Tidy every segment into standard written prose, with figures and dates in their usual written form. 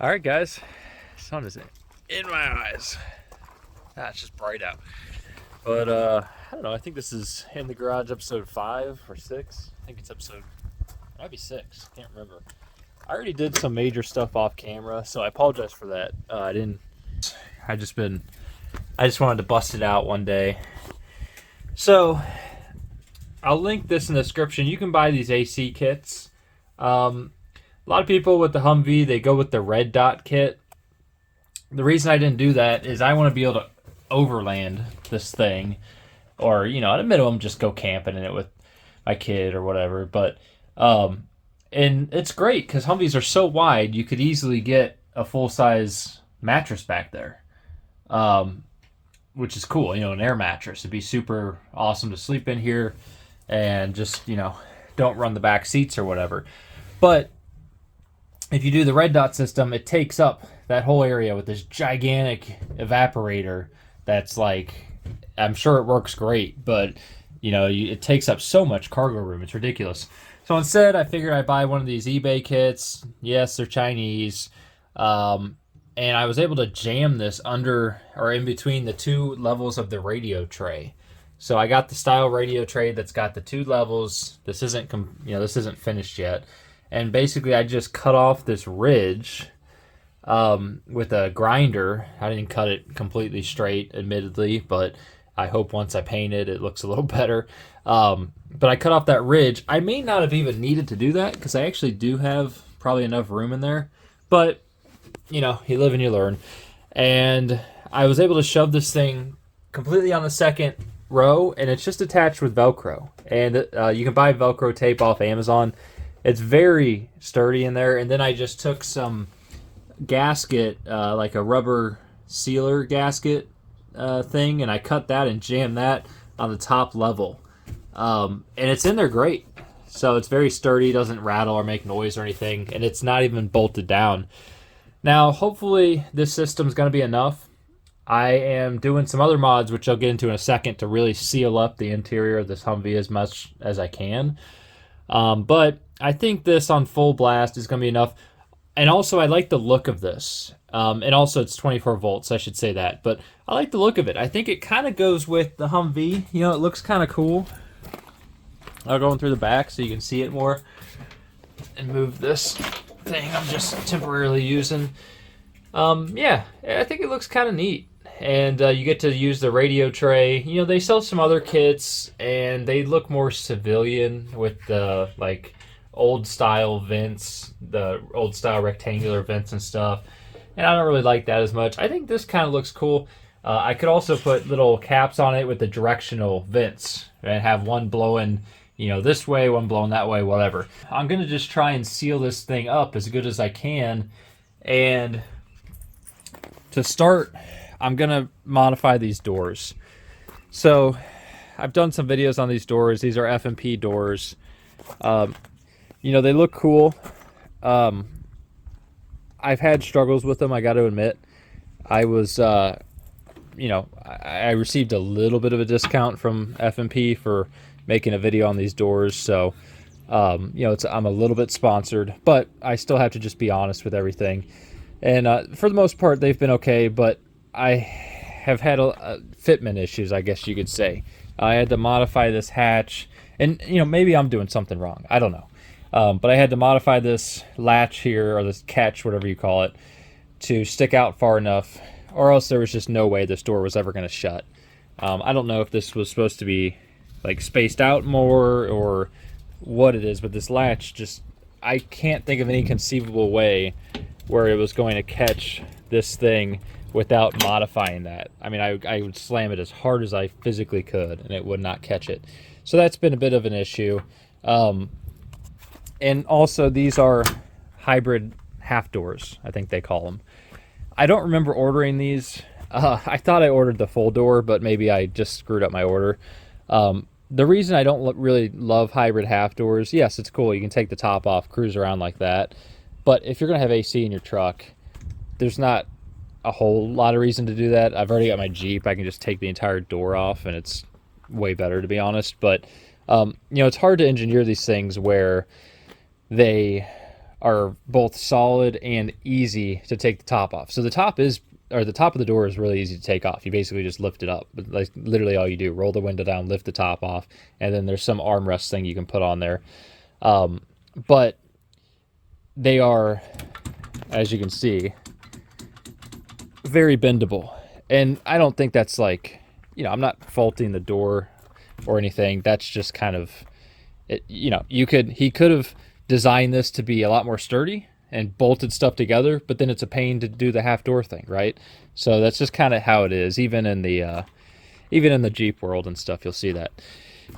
All right, guys. Sun is in my eyes. It's just bright out. But I don't know. I think this is In the Garage episode 5 or 6. I think it's episode. Might be 6. Can't remember. I already did some major stuff off camera, so I apologize for that. I didn't. I just wanted to bust it out one day. So I'll link this in the description. You can buy these AC kits. A lot of people with the Humvee, they go with the red dot kit. The reason I didn't do that is I want to be able to overland this thing, or at a minimum just go camping in it with my kid or whatever. But and it's great because Humvees are so wide, you could easily get a full-size mattress back there, which is cool. An air mattress. It'd be super awesome to sleep in here and just don't run the back seats or whatever. But if you do the red dot system, it takes up that whole area with this gigantic evaporator that's I'm sure it works great, but it takes up so much cargo room. It's ridiculous. So instead, I figured I'd buy one of these eBay kits. Yes, they're Chinese. And I was able to jam this under or in between the two levels of the radio tray. So I got the style radio tray that's got the two levels. This isn't finished yet. And basically, I just cut off this ridge with a grinder. I didn't cut it completely straight, admittedly, but I hope once I paint it, it looks a little better. But I cut off that ridge. I may not have even needed to do that because I actually do have probably enough room in there. But, you live and you learn. And I was able to shove this thing completely on the second row, and it's just attached with Velcro. And you can buy Velcro tape off Amazon. It's very sturdy in there. And then I just took some gasket, like a rubber sealer gasket thing, and I cut that and jammed that on the top level. And it's in there great. So it's very sturdy, doesn't rattle or make noise or anything, and it's not even bolted down. Now, hopefully this system's going to be enough. I am doing some other mods, which I'll get into in a second, to really seal up the interior of this Humvee as much as I can. But I think this on full blast is going to be enough. And also, I like the look of this. And also, it's 24 volts, I should say that. But I like the look of it. I think it kind of goes with the Humvee. It looks kind of cool. I'll go in through the back so you can see it more. And move this thing I'm just temporarily using. Yeah, I think it looks kind of neat. And you get to use the radio tray. They sell some other kits, and they look more civilian with the, old style vents, the old style rectangular vents and stuff. And I don't really like that as much. I think this kind of looks cool. I could also put little caps on it with the directional vents and have one blowing, this way, one blowing that way, whatever. I'm going to just try and seal this thing up as good as I can. And to start, I'm going to modify these doors. So I've done some videos on these doors. These are F&P doors. They look cool. I've had struggles with them, I got to admit. I was, I received a little bit of a discount from F&P for making a video on these doors. So, I'm a little bit sponsored, but I still have to just be honest with everything. And for the most part, they've been okay, but I have had fitment issues, I guess you could say. I had to modify this hatch, and maybe I'm doing something wrong. I don't know. But I had to modify this latch here, or this catch, whatever you call it, to stick out far enough, or else there was just no way this door was ever going to shut. I don't know if this was supposed to be spaced out more or what it is, but this latch I can't think of any conceivable way where it was going to catch this thing without modifying that. I mean, I would slam it as hard as I physically could, and it would not catch it. So that's been a bit of an issue. And also, these are hybrid half doors, I think they call them. I don't remember ordering these. I thought I ordered the full door, but maybe I just screwed up my order. The reason I don't really love hybrid half doors, yes, it's cool. You can take the top off, cruise around like that. But if you're going to have AC in your truck, there's not a whole lot of reason to do that. I've already got my Jeep. I can just take the entire door off, and it's way better, to be honest. But, it's hard to engineer these things where they are both solid and easy to take the top off. So the top is, or the top of the door is really easy to take off. You basically just lift it up. But like literally all you do, roll the window down, lift the top off, and then there's some armrest thing you can put on there. But they are, as you can see, very bendable. And I don't think that's like, you know, I'm not faulting the door or anything. That's just kind of, it, you know, he could have designed this to be a lot more sturdy and bolted stuff together, but then it's a pain to do the half door thing, right? So that's just kind of how it is. Even in the Jeep world and stuff, you'll see that.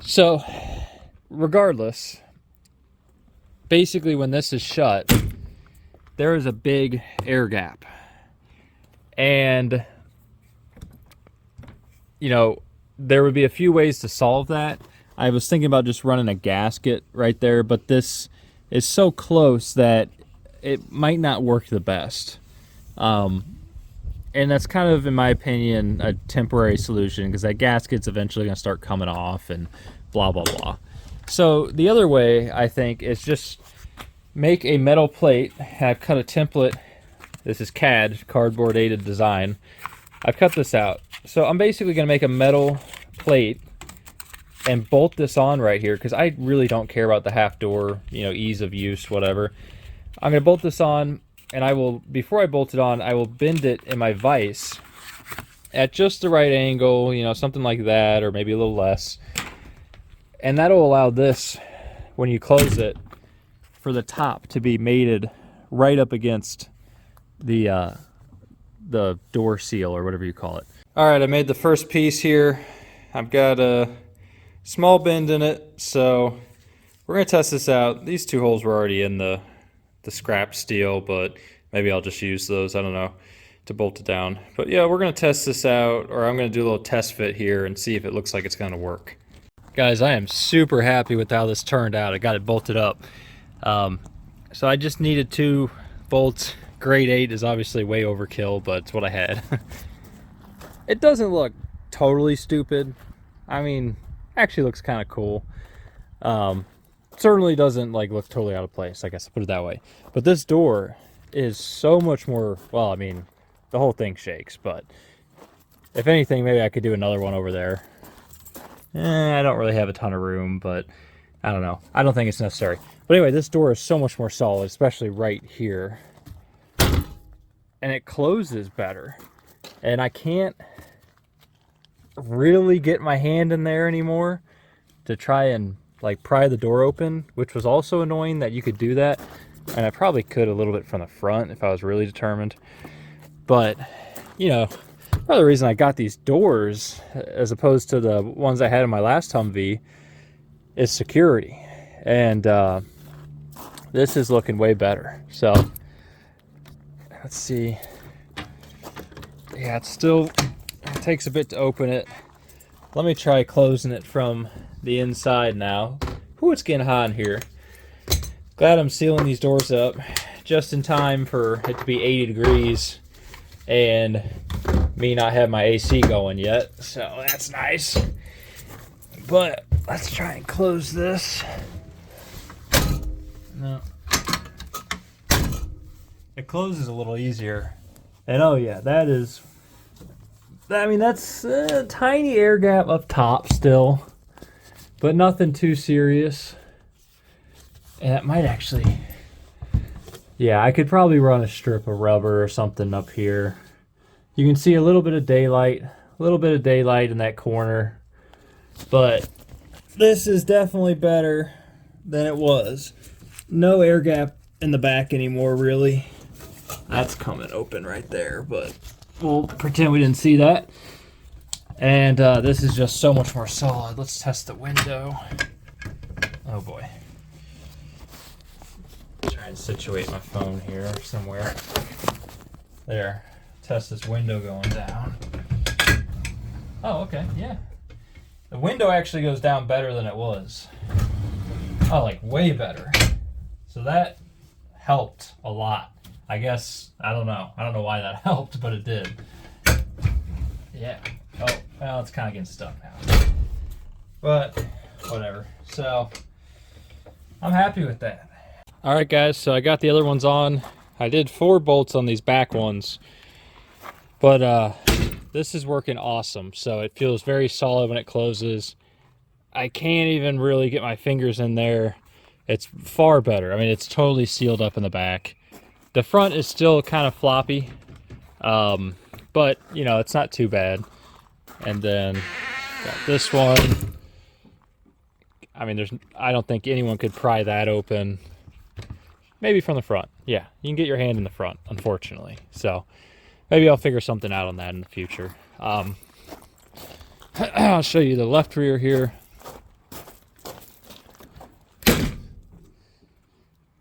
So regardless, basically when this is shut, there is a big air gap. And, you know, there would be a few ways to solve that. I was thinking about just running a gasket right there, but this is so close that it might not work the best. And that's kind of, in my opinion, a temporary solution, because that gasket's eventually going to start coming off and blah, blah, blah. So the other way, I think, is just make a metal plate. I've cut a template. This is CAD, cardboard aided design. I've cut this out. So I'm basically going to make a metal plate and bolt this on right here, because I really don't care about the half door, you know, ease of use, whatever. I'm going to bolt this on, and I will, before I bolt it on, I will bend it in my vise at just the right angle, you know, something like that, or maybe a little less. And that'll allow this, when you close it, for the top to be mated right up against the door seal, or whatever you call it. All right, I made the first piece here. I've got a small bend in it, so we're gonna test this out. These two holes were already in the scrap steel, but maybe I'll just use those, I don't know, to bolt it down. But yeah, we're gonna test this out, or I'm gonna do a little test fit here and see if it looks like it's gonna work. Guys, I am super happy with how this turned out. I got it bolted up. So I just needed 2 bolts. Grade 8 is obviously way overkill, but it's what I had. It doesn't look totally stupid. I mean, actually looks kind of cool. Certainly doesn't like look totally out of place, I guess I'll put it that way. But this door is so much more, well, I mean, the whole thing shakes, but if anything, maybe I could do another one over there. I don't really have a ton of room, but I don't know. I don't think it's necessary. But anyway, this door is so much more solid, especially right here. And it closes better. And I can't really get my hand in there anymore to try and like pry the door open, which was also annoying that you could do that. And I probably could a little bit from the front if I was really determined. But, you know, part of the reason I got these doors as opposed to the ones I had in my last Humvee is security. And this is looking way better. So let's see. Yeah, it takes a bit to open it. Let me try closing it from the inside now. Ooh, it's getting hot in here. Glad I'm sealing these doors up just in time for it to be 80 degrees and me not have my AC going yet, so that's nice. But let's try and close this. No. It closes a little easier. And oh yeah, that is, I mean, that's a tiny air gap up top still, but nothing too serious. And it might actually, yeah, I could probably run a strip of rubber or something up here. You can see a little bit of daylight in that corner, but this is definitely better than it was. No air gap in the back anymore, really. That's coming open right there, but we'll pretend we didn't see that. And this is just so much more solid. Let's test the window. Oh boy. Try and situate my phone here somewhere. There. Test this window going down. Oh, okay, yeah. The window actually goes down better than it was. Oh, like way better. So that helped a lot. I guess, I don't know why that helped, but it did. Yeah. Oh, well, it's kind of getting stuck now. But, whatever. So, I'm happy with that. All right, guys, so I got the other ones on. I did 4 bolts on these back ones, but this is working awesome. So it feels very solid when it closes. I can't even really get my fingers in there. It's far better. I mean, it's totally sealed up in the back. The front is still kind of floppy, but you know, it's not too bad. And then got this one. I mean, I don't think anyone could pry that open. Maybe from the front. Yeah, you can get your hand in the front, unfortunately. So maybe I'll figure something out on that in the future. I'll show you the left rear here.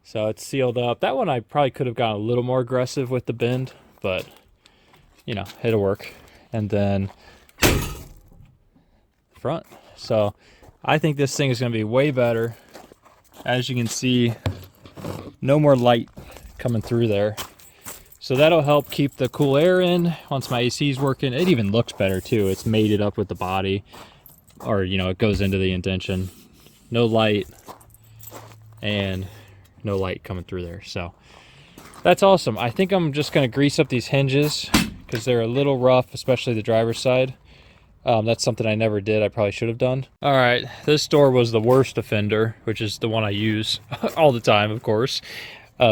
So it's sealed up. That one I probably could have gotten a little more aggressive with the bend, but you know, it'll work. And then front. So I think this thing is going to be way better. As you can see, no more light coming through there. So that'll help keep the cool air in once my AC is working. It even looks better too. It's mated up with the body, or you know, it goes into the indentation. No light and no light coming through there. So that's awesome. I think I'm just going to grease up these hinges because they're a little rough, especially the driver's side. That's something I never did. I probably should have done. All right, this door was the worst offender, which is the one I use all the time, of course,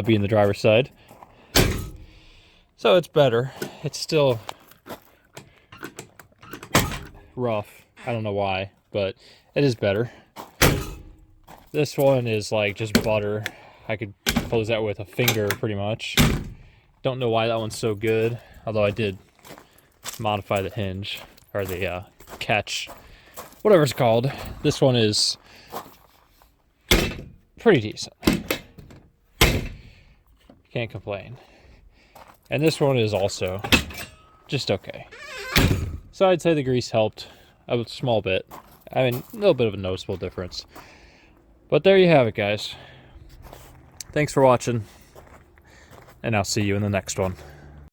being the driver's side. So it's better. It's still rough. I don't know why, but it is better. This one is like just butter. I could close that with a finger pretty much. Don't know why that one's so good, although I did modify the hinge, or the catch, whatever it's called. This one is pretty decent. Can't complain. And this one is also just okay. So I'd say the grease helped a small bit. I mean, a little bit of a noticeable difference. But there you have it, guys. Thanks for watching, and I'll see you in the next one.